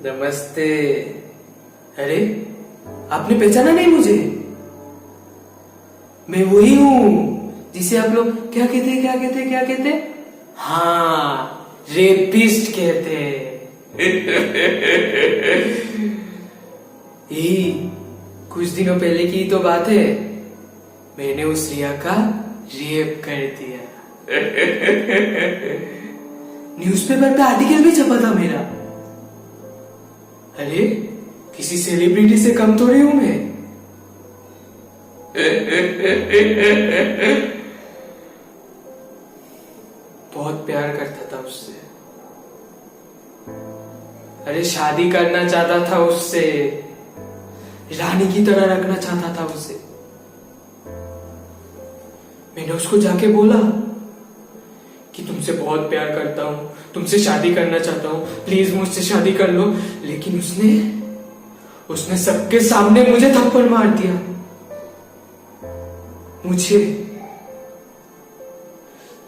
नमस्ते। अरे आपने पहचाना नहीं मुझे? मैं वही हूं जिसे आप लोग क्या कहते? हाँ, रेपिस्ट कहते। यही कुछ दिनों पहले की तो बात है, मैंने उस रिया का रेप कर दिया। न्यूज़पेपर पे आर्टिकल भी छपा था मेरा। अरे किसी सेलिब्रिटी से कम थोड़ी हूं मैं। बहुत प्यार करता था उससे। अरे शादी करना चाहता था उससे, रानी की तरह रखना चाहता था उसे। मैंने उसको जाके बोला कि तुमसे बहुत प्यार करता हूं, तुमसे शादी करना चाहता हूं, प्लीज मुझसे शादी कर लो। लेकिन उसने सबके सामने मुझे थप्पड़ मार दिया। मुझे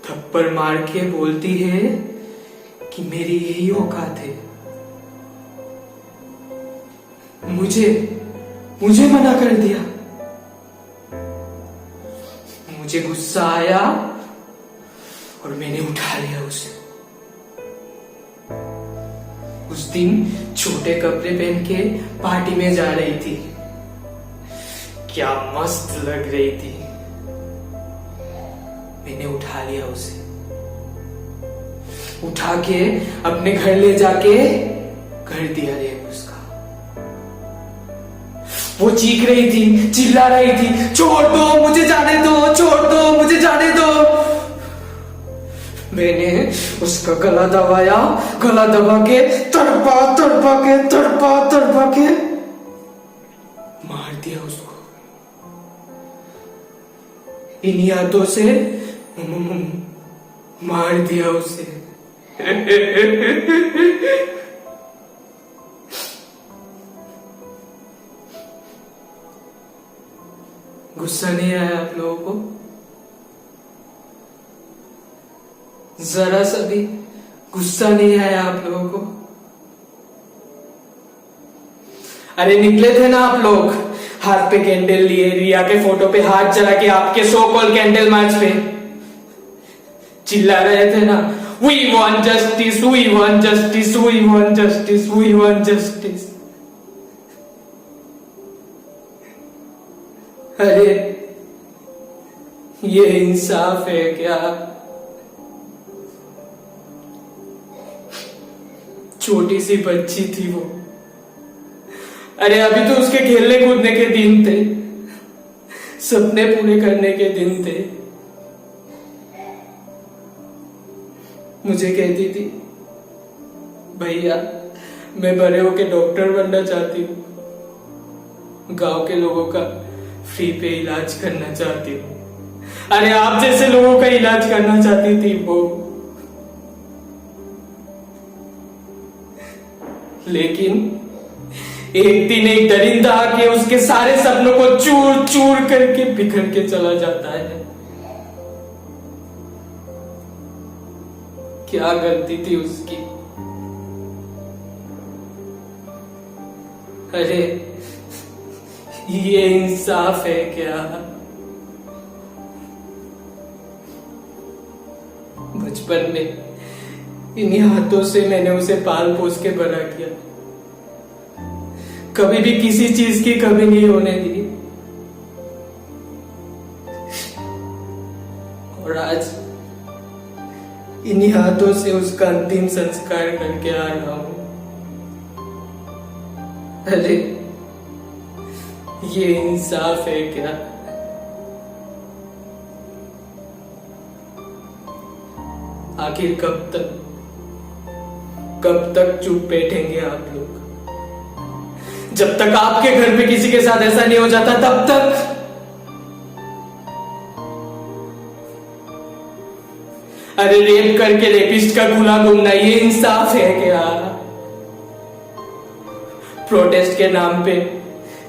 थप्पड़ मार के बोलती है कि मेरी यही औकात है। मुझे मना कर दिया। मुझे गुस्सा आया और मैंने उठा लिया उसे। उस दिन छोटे कपड़े पहन के पार्टी में जा रही थी। क्या मस्त लग रही थी। मैंने उठा लिया उसे, उठा के अपने घर ले जाके कर दिया रेप उसका। वो चीख रही थी, चिल्ला रही थी, छोड़ दो मुझे जाने दो, छोड़ दो मुझे जाने दो। मैंने उसका गला दबाया, गला दबा के तड़पा के मार दिया उसको। इन्हीं हाथों से मार दिया उसे। गुस्सा नहीं आया आप लोगों को? जरा सा भी गुस्सा नहीं आया आप लोगों को? अरे निकले थे ना आप लोग, हाथ पे कैंडल लिए, रिया के फोटो पे हाथ चला के आपके सो कॉल कैंडल मार्च पे चिल्ला रहे थे ना, we want justice, we want justice, we want justice, we want justice. अरे ये इंसाफ है क्या? छोटी सी बच्ची थी वो। अरे अभी तो उसके खेलने कूदने के दिन थे, सपने पूरे करने के दिन थे। मुझे कहती थी, भैया मैं बड़े होके डॉक्टर बनना चाहती हूँ, गांव के लोगों का फ्री पे इलाज करना चाहती हूँ। अरे आप जैसे लोगों का इलाज करना चाहती थी वो। लेकिन एक दिन एक दरिंदा आके उसके सारे सपनों को चूर चूर करके बिखर के चला जाता है। क्या गलती थी उसकी? अरे ये इंसाफ है क्या? बचपन में इन्हीं हाथों से मैंने उसे पाल पोस के बड़ा किया, कभी भी किसी चीज की कमी नहीं होने दी। और आज इन्हीं हाथों से उसका अंतिम संस्कार करके आ रहा हूं। अरे ये इंसाफ है क्या? आखिर कब तक चुप बैठेंगे आप लोग? जब तक आपके घर में किसी के साथ ऐसा नहीं हो जाता तब तक। अरे रेप करके रेपिस्ट का खुला घूमना ये इंसाफ है क्या? प्रोटेस्ट के नाम पे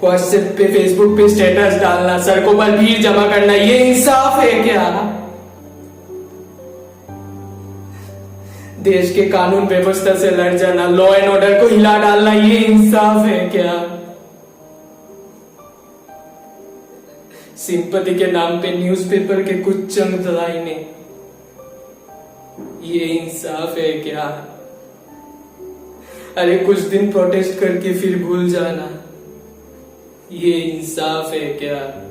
व्हाट्सएप पे, फेसबुक पे स्टेटस डालना, सड़कों पर भीड़ जमा करना ये इंसाफ है क्या? देश के कानून व्यवस्था से लड़ जाना, लॉ एंड ऑर्डर को हिला डालना, ये इंसाफ है क्या? सिंपैथी के नाम पे न्यूज़पेपर के कुछ चंद लाइनें, ये इंसाफ है क्या? अरे कुछ दिन प्रोटेस्ट करके फिर भूल जाना, ये इंसाफ है क्या?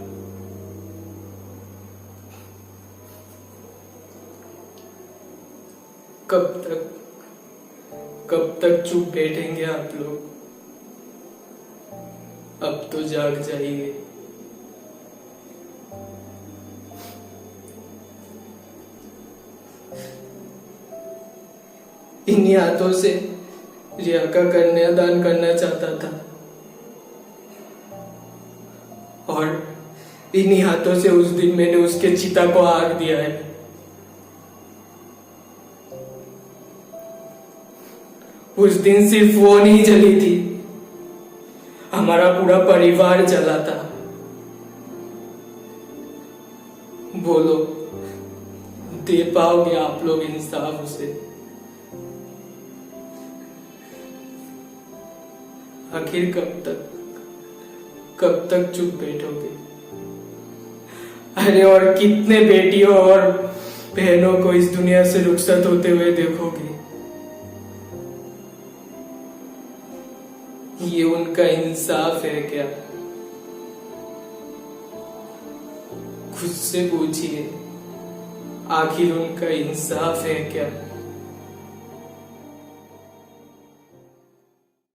कब तक चुप बैठेंगे आप लोग? अब तो जाग जाइए। इन्हीं हाथों से रिया का कन्यादान करना चाहता था और इन्हीं हाथों से उस दिन मैंने उसके चिता को आग दिया है। उस दिन सिर्फ वो नहीं जली थी, हमारा पूरा परिवार जला था। बोलो, दे पाओगे आप लोग इंसाफ उसे? आखिर कब तक चुप बैठोगे? अरे और कितने बेटियों और बहनों को इस दुनिया से रुखसत होते हुए देखोगे? ये उनका इंसाफ है क्या? खुद से पूछिए, आखिर उनका इंसाफ है क्या?